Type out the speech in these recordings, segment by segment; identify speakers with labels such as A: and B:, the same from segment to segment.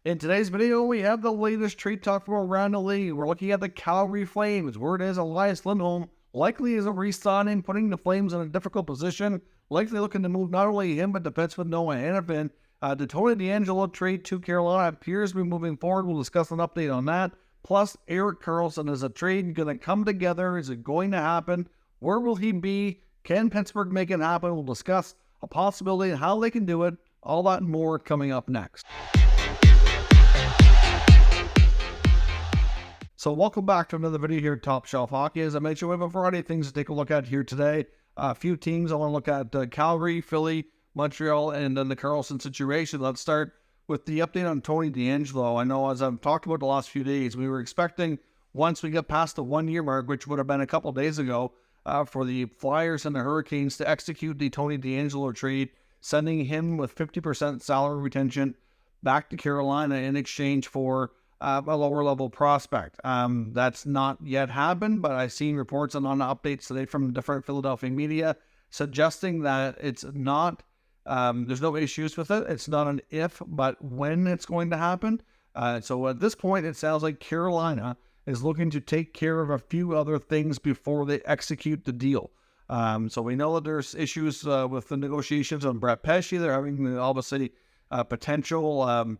A: In today's video, we have the latest trade talk from around the league. We're looking at the Calgary Flames. Word is Elias Lindholm likely is a re-signing, putting the Flames in a difficult position. Likely looking to move not only him, but defenseman Noah Hanifin. The Tony DeAngelo trade to Carolina appears to be moving forward. We'll discuss an update on that. Plus, Erik Karlsson, is a trade going to come together? Is it going to happen? Where will he be? Can Pittsburgh make it happen? We'll discuss a possibility and how they can do it. All that and more coming up next. So welcome back to another video here at Top Shelf Hockey. As I mentioned, we have a variety of things to take a look at here today. A few teams I want to look at: Calgary, Philly, Montreal, and then the Karlsson situation. Let's start with the update on Tony DeAngelo. I know, as I've talked about the last few days, we were expecting, once we get past the 1 year mark, which would have been a couple days ago, for the Flyers and the Hurricanes to execute the Tony DeAngelo trade, sending him with 50% salary retention back to Carolina in exchange for a lower level prospect. That's not yet happened, but I've seen reports and on updates today from different Philadelphia media suggesting that it's not, there's no issues with it. It's not an if, but when it's going to happen. So at this point, it sounds like Carolina is looking to take care of a few other things before they execute the deal. So we know that there's issues with the negotiations on Brett Pesce. They're having obviously potential,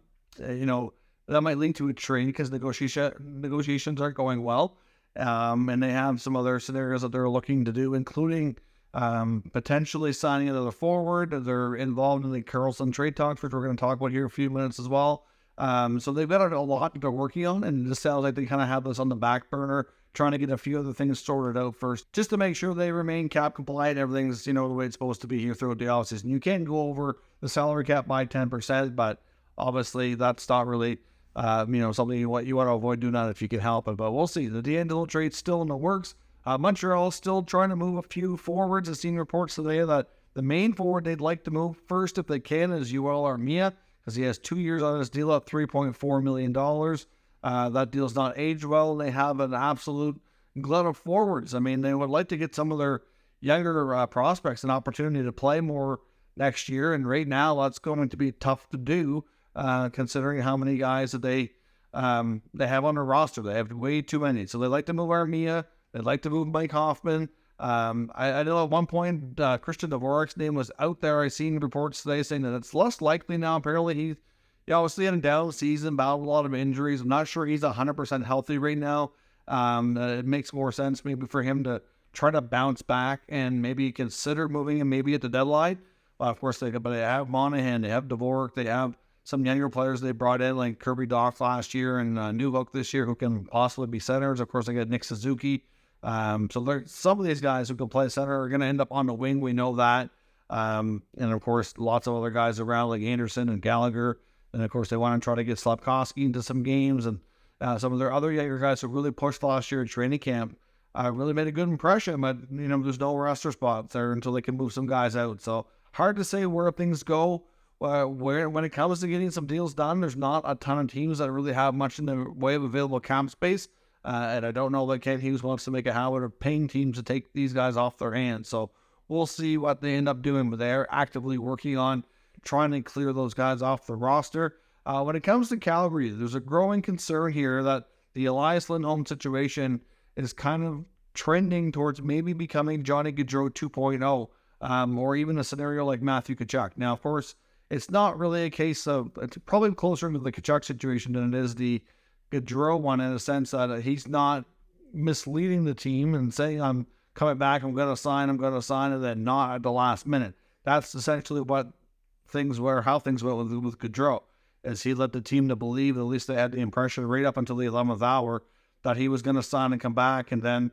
A: that might lead to a trade because negotiations aren't going well. And they have some other scenarios that they're looking to do, including potentially signing another forward. They're involved in the Karlsson trade talks, which we're going to talk about here in a few minutes as well. So they've got a lot that they're working on, and it just sounds like they kind of have this on the back burner, trying to get a few other things sorted out first, just to make sure they remain cap compliant. Everything's, the way it's supposed to be here throughout the offseason. You can't go over the salary cap by 10%, but obviously that's not really something you want to avoid doing that if you can help it. But we'll see. The DeAngelo trade's still in the works. Montreal is still trying to move a few forwards. I've seen reports today that the main forward they'd like to move first, if they can, is Joel Armia, because he has 2 years on his deal at $3.4 million. That deal's not aged well, and they have an absolute glut of forwards. I mean, they would like to get some of their younger prospects an opportunity to play more next year, and right now that's going to be tough to do. Considering how many guys that they have on their roster. They have way too many. So they like to move Armia. They'd like to move Mike Hoffman. I know at one point Christian Dvorak's name was out there. I've seen reports today saying that it's less likely now. Apparently he obviously had a down season, battled a lot of injuries. I'm not sure he's 100% healthy right now. It makes more sense maybe for him to try to bounce back and maybe consider moving him maybe at the deadline. Of course, they have Monahan, they have Dvorak, they have some younger players they brought in, like Kirby Dach last year and Newhook this year, who can possibly be centers. Of course, they got Nick Suzuki. So some of these guys who can play center are going to end up on the wing. We know that. And, of course, lots of other guys around, like Anderson and Gallagher. And, of course, they want to try to get Slafkovsky into some games. And some of their other younger guys who really pushed last year at training camp really made a good impression. But, there's no roster spots there until they can move some guys out. So hard to say where things go. When it comes to getting some deals done, there's not a ton of teams that really have much in the way of available cap space. And I don't know that Ken Hughes wants to make a habit of paying teams to take these guys off their hands. So we'll see what they end up doing, but they're actively working on trying to clear those guys off the roster. When it comes to Calgary, there's a growing concern here that the Elias Lindholm situation is kind of trending towards maybe becoming Johnny Gaudreau 2.0, or even a scenario like Matthew Tkachuk. Now, of course, it's not really a case of, it's probably closer to the Tkachuk situation than it is the Gaudreau one, in a sense that he's not misleading the team and saying, I'm coming back, I'm going to sign, and then not at the last minute. That's essentially how things went with Gaudreau, is he led the team to believe, at least they had the impression right up until the 11th hour, that he was going to sign and come back, and then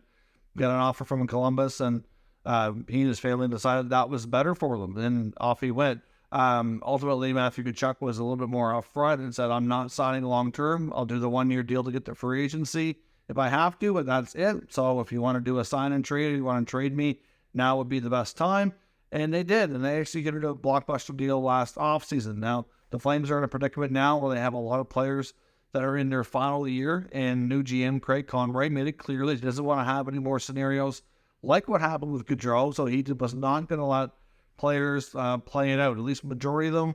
A: get an offer from Columbus, and he and his family decided that was better for them, and off he went. Ultimately, Matthew Tkachuk was a little bit more upfront and said, I'm not signing long-term. I'll do the 1 year deal to get the free agency if I have to, but that's it. So if you want to do a sign and trade, or you want to trade me, now would be the best time. And they did, and they executed a blockbuster deal last offseason. Now, the Flames are in a predicament now where they have a lot of players that are in their final year, and new GM Craig Conroy made it clear that he doesn't want to have any more scenarios like what happened with Gaudreau, so he was not going to let players play it out. At least majority of them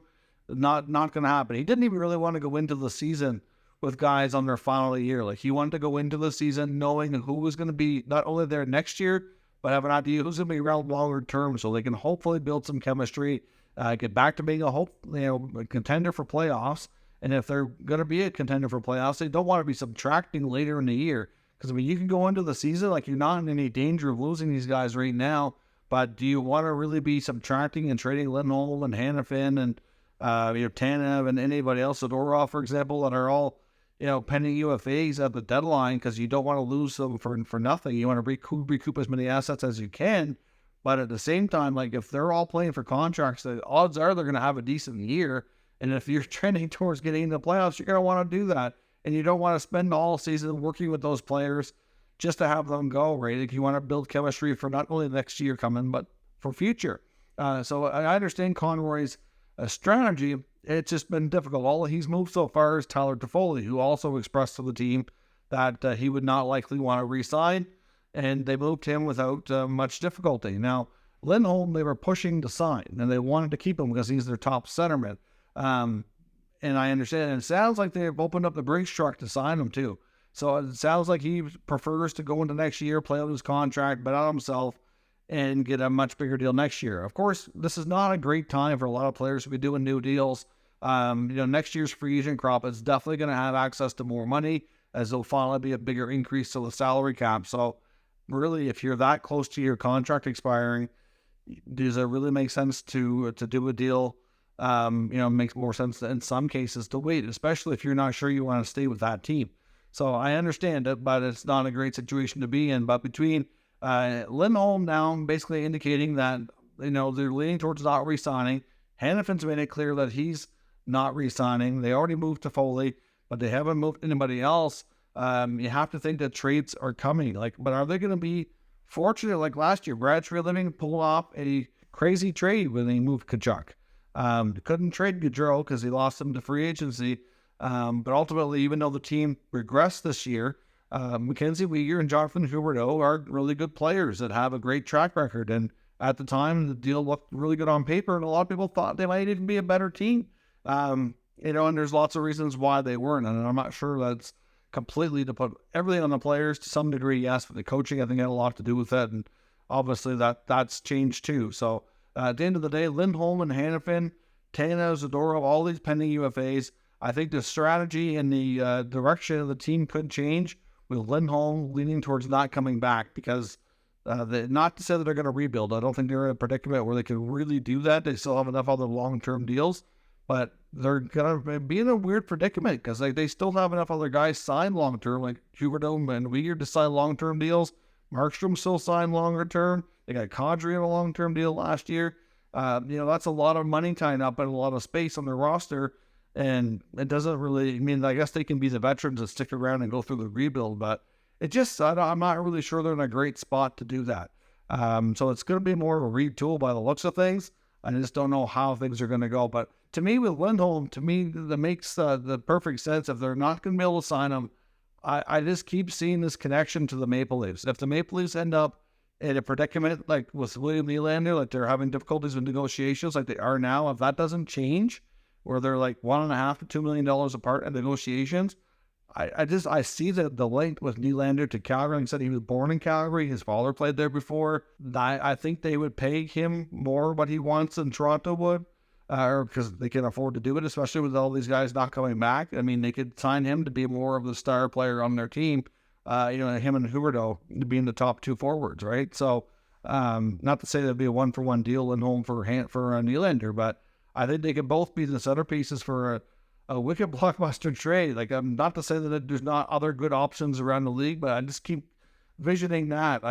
A: Not going to happen. He didn't even really want to go into the season with guys on their final year. Like, he wanted to go into the season knowing who was going to be not only there next year, but have an idea who's going to be around longer term, so they can hopefully build some chemistry, get back to being a contender for playoffs. And if they're going to be a contender for playoffs, they don't want to be subtracting later in the year. Because, I mean, you can go into the season like you're not in any danger of losing these guys right now, but do you want to really be subtracting and trading Lindholm and Hanifin and Tanev and anybody else, Zadorov, for example, that are all pending UFAs at the deadline, because you don't want to lose them for nothing. You want to recoup as many assets as you can. But at the same time, like, if they're all playing for contracts, the odds are they're going to have a decent year. And if you're trending towards getting into the playoffs, you're going to want to do that. And you don't want to spend all season working with those players just to have them go, right? Like, you want to build chemistry for not only next year coming, but for future. So I understand Conroy's strategy. It's just been difficult. All he's moved so far is Tyler Toffoli, who also expressed to the team that he would not likely want to re-sign, and they moved him without much difficulty. Now, Lindholm, they were pushing to sign, and they wanted to keep him because he's their top centerman. And I understand, and it sounds like they've opened up the Brinks truck to sign him too. So it sounds like he prefers to go into next year, play out his contract, bet on himself, and get a much bigger deal next year. Of course, this is not a great time for a lot of players to be doing new deals. Next year's free agent crop is definitely going to have access to more money, as there'll finally be a bigger increase to the salary cap. So really, if you're that close to your contract expiring, does it really make sense to do a deal? It makes more sense in some cases to wait, especially if you're not sure you want to stay with that team. So I understand it, but it's not a great situation to be in. But between Lindholm now basically indicating that they're leaning towards not re-signing, Hanifin's made it clear that he's not re-signing. They already moved to Foley, but they haven't moved anybody else. You have to think that trades are coming. But are they going to be fortunate like last year? Brad Treliving pulled off a crazy trade when they moved Tkachuk. Couldn't trade Gaudreau because he lost him to free agency. But ultimately, even though the team regressed this year, Mackenzie Weegar and Jonathan Huberdeau are really good players that have a great track record. And at the time, the deal looked really good on paper, and a lot of people thought they might even be a better team. And there's lots of reasons why they weren't. And I'm not sure that's completely to put everything on the players. To some degree, yes, but the coaching, I think, had a lot to do with it. And obviously that's changed too. So at the end of the day, Lindholm and Hanifin, Tanev, Zadorov, all these pending UFAs, I think the strategy and the direction of the team could change, with Lindholm leaning towards not coming back, because not to say that they're going to rebuild. I don't think they're in a predicament where they can really do that. They still have enough other long-term deals, but they're going to be in a weird predicament because they still have enough other guys signed long-term, like Huberdeau and Weegar to sign long-term deals. Markstrom still signed longer-term. They got Kadri in a long-term deal last year. That's a lot of money tying up and a lot of space on their roster. And it doesn't really, I guess they can be the veterans and stick around and go through the rebuild, but I'm not really sure they're in a great spot to do that. So it's going to be more of a retool by the looks of things. I just don't know how things are going to go. But to me, with Lindholm, that makes the perfect sense. If they're not going to be able to sign him, I just keep seeing this connection to the Maple Leafs. If the Maple Leafs end up in a predicament like with William Nylander, like they're having difficulties with negotiations like they are now, if that doesn't change, where they're like $1.5 to $2 million apart in negotiations, I see the link with Nylander to Calgary. Like I said, he was born in Calgary. His father played there before. I think they would pay him more what he wants than Toronto would, because they can afford to do it, especially with all these guys not coming back. They could sign him to be more of the star player on their team. Him and Huberdeau being the top two forwards, right? So, not to say that'd be a one-for-one deal Lindholm for Nylander, but I think they could both be the centerpieces for a wicked blockbuster trade. Not to say that there's not other good options around the league, but I just keep visioning that.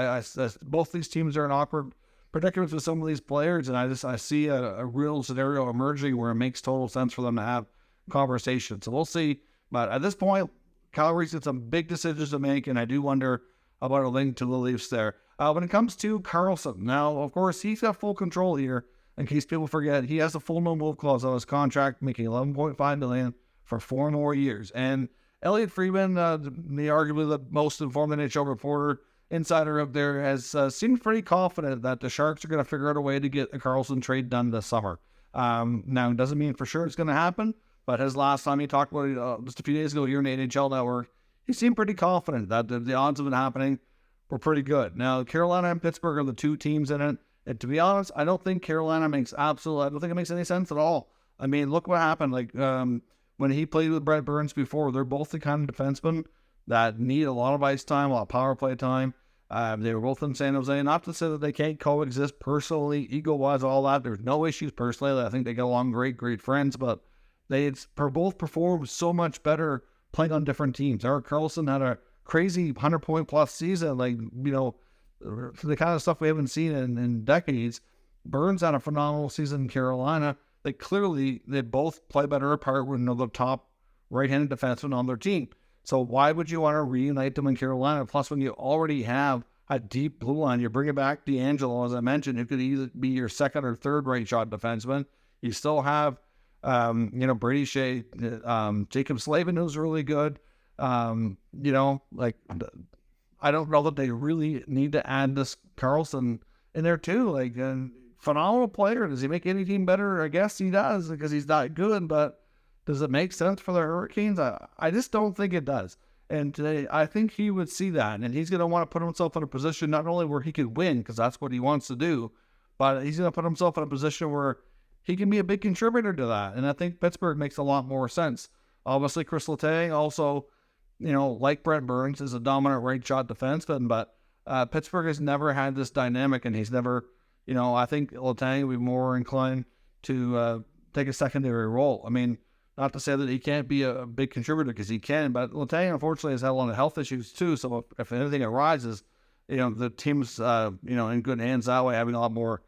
A: Both these teams are in awkward predicaments with some of these players, and I see a real scenario emerging where it makes total sense for them to have conversations. So we'll see. But at this point, Calgary's got some big decisions to make, and I do wonder about a link to the Leafs there. When it comes to Karlsson, now, of course, he's got full control here. In case people forget, he has a full no-move clause on his contract, making $11.5 million for 4 more years. And Elliot Friedman, arguably the most informed NHL reporter, insider up there, has seemed pretty confident that the Sharks are going to figure out a way to get a Karlsson trade done this summer. Now, it doesn't mean for sure it's going to happen, but his last time he talked about it just a few days ago here in the NHL Network, he seemed pretty confident that the odds of it happening were pretty good. Now, Carolina and Pittsburgh are the two teams in it. And to be honest, I don't think Carolina makes I don't think it makes any sense at all. I mean, look what happened. Like, when he played with Brent Burns before, they're both the kind of defensemen that need a lot of ice time, a lot of power play time. They were both in San Jose. Not to say that they can't coexist personally, ego-wise, all that. There's no issues personally. I think they get along great friends, but they both performed so much better playing on different teams. Erik Karlsson had a crazy 100-point-plus season, like, the kind of stuff we haven't seen in decades. Burns had a phenomenal season in Carolina. They both play better apart with another top right-handed defenseman on their team. So why would you want to reunite them in Carolina? Plus, when you already have a deep blue line, you bring it back D'Angelo, as I mentioned, who could either be your second or third right shot defenseman. You still have, Brady Shea, Jacob Slavin, who's really good. I don't know that they really need to add this Karlsson in there too. Like, a phenomenal player. Does he make any team better? I guess he does, because he's that good, but does it make sense for the Hurricanes? I just don't think it does. And today, I think he would see that, and he's going to want to put himself in a position not only where he could win, because that's what he wants to do, but he's going to put himself in a position where he can be a big contributor to that. And I think Pittsburgh makes a lot more sense. Obviously, Chris Letang also, like Brent Burns, is a dominant right shot defenseman, but Pittsburgh has never had this dynamic, and he's never, I think Letang would be more inclined to take a secondary role. I mean, not to say that he can't be a big contributor, because he can, but Letang, unfortunately, has had a lot of health issues too. So if anything arises, the team's, in good hands that way, having a lot more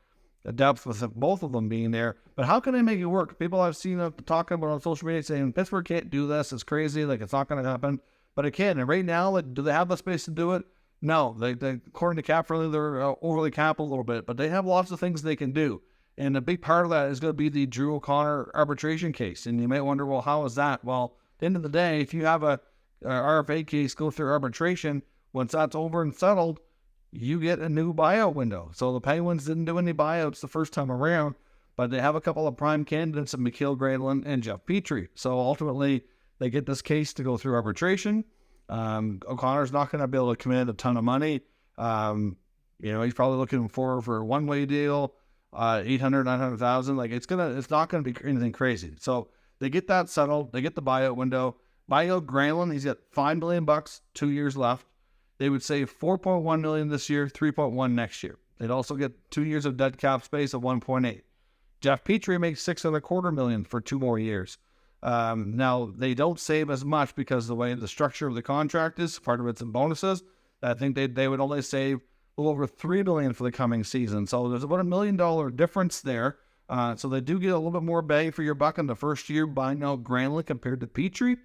A: depth with both of them being there. But how can they make it work? People I've seen talking about on social media saying Pittsburgh can't do this. It's crazy. Like, it's not going to happen. But it can. And right now, do they have the space to do it? No. They according to Cap Friendly, they're overly capped a little bit. But they have lots of things they can do. And a big part of that is going to be the Drew O'Connor arbitration case. And you might wonder, well, how is that? Well, at the end of the day, if you have a RFA case go through arbitration, once that's over and settled, you get a new buyout window. So the Penguins didn't do any buyouts the first time around, but they have a couple of prime candidates in Mikael Granlund and Jeff Petrie. So ultimately, they get this case to go through arbitration. O'Connor's not going to be able to command a ton of money. He's probably looking for a one-way deal. 800, 900,000. Like, it's not going to be anything crazy. So they get that settled. They get the buyout window. Buyout Granlund, he's got $5 million, 2 years left. They would save $4.1 million this year, $3.1 next year. They'd also get 2 years of dead cap space of $1.8. Jeff Petrie makes $6.25 million for 2 more years. Now they don't save as much because the way the structure of the contract is, part of it's in bonuses. I think they would only save a little over $3 million for the coming season. So there's about $1 million difference there. So they do get a little bit more bang for your buck in the first year buying out Granlund compared to Petrie.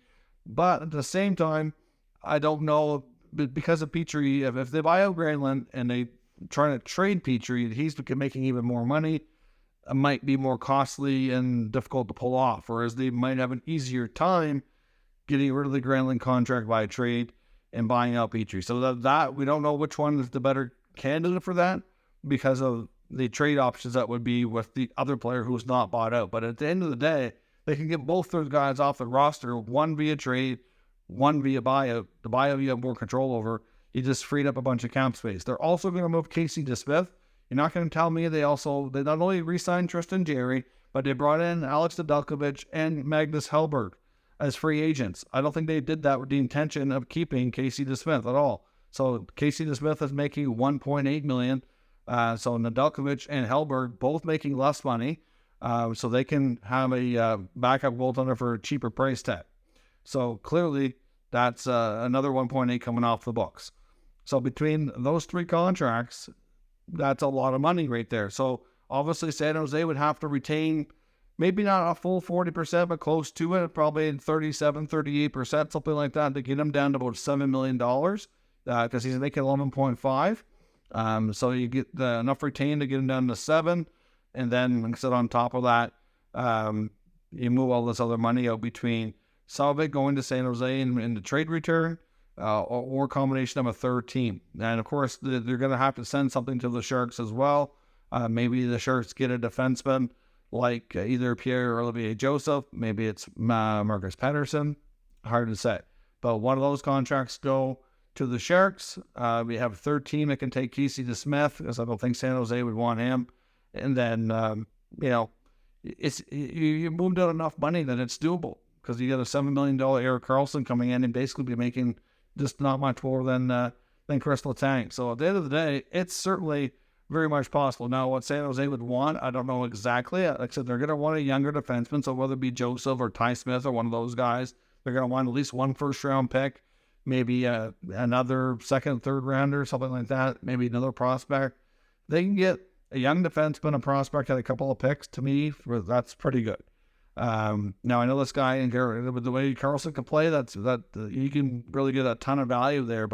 A: But at the same time, I don't know, because of Petrie, if they buy out Granlund and they try to trade Petrie, he's making even more money. It might be more costly and difficult to pull off, whereas they might have an easier time getting rid of the Granlund contract by trade and buying out Petrie. So that we don't know which one is the better candidate for that, because of the trade options that would be with the other player who's not bought out. But at the end of the day, they can get both those guys off the roster, one via trade, one via buyout. The buyout you have more control over. You just freed up a bunch of cap space. They're also going to move Casey DeSmith. You're not going to tell me they not only re-signed Tristan Jarry, but they brought in Alex Nedeljkovic and Magnus Hellberg as free agents. I don't think they did that with the intention of keeping Casey DeSmith at all. So Casey DeSmith is making $1.8 million. So Nedeljkovic and Hellberg both making less money. So they can have a backup goaltender for a cheaper price tag. So clearly that's another 1.8 coming off the books. So between those 3 contracts, that's a lot of money right there. So obviously San Jose would have to retain maybe not a full 40%, but close to it, probably 37, 38%, something like that, to get him down to about $7 million, because he's making 11.5. So you get enough retained to get him down to 7. And then, like I said, on top of that, you move all this other money out between some of it going to San Jose in the trade return, or a combination of a third team. And of course, they're going to have to send something to the Sharks as well. Maybe the Sharks get a defenseman like either Pierre or Olivier Joseph. Maybe it's Marcus Pettersson. Hard to say. But one of those contracts go to the Sharks. We have a third team that can take Casey DeSmith, because I don't think San Jose would want him. And then, you moved out enough money that it's doable, because you got a $7 million Erik Karlsson coming in and basically be making just not much more than Chris Letang. So at the end of the day, it's certainly very much possible. Now, what San Jose would want, I don't know exactly. Like I said, they're going to want a younger defenseman, so whether it be Joseph or Ty Smith or one of those guys, they're going to want at least one first-round pick, maybe another second, third rounder, something like that, maybe another prospect. They can get a young defenseman, a prospect, and a couple of picks. To me, that's pretty good. Now, I know this guy, with the way Karlsson can play, that you can really get a ton of value there.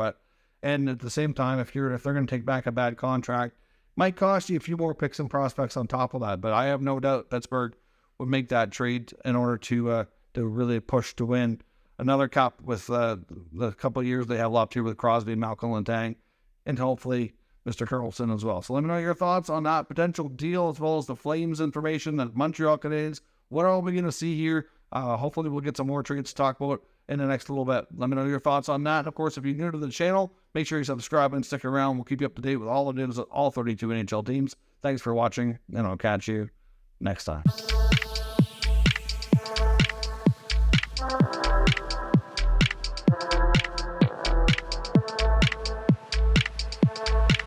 A: And at the same time, if they're going to take back a bad contract, might cost you a few more picks and prospects on top of that. But I have no doubt Pittsburgh would make that trade in order to really push to win another cup with the couple of years they have left here with Crosby, Malcolm, and Tang, and hopefully Mr. Karlsson as well. So let me know your thoughts on that potential deal, as well as the Flames information, the Montreal Canadiens. What are we going to see here? Hopefully we'll get some more trades to talk about in the next little bit. Let me know your thoughts on that. Of course, if you're new to the channel, make sure you subscribe and stick around. We'll keep you up to date with all the news of all 32 NHL teams. Thanks for watching, and I'll catch you next time.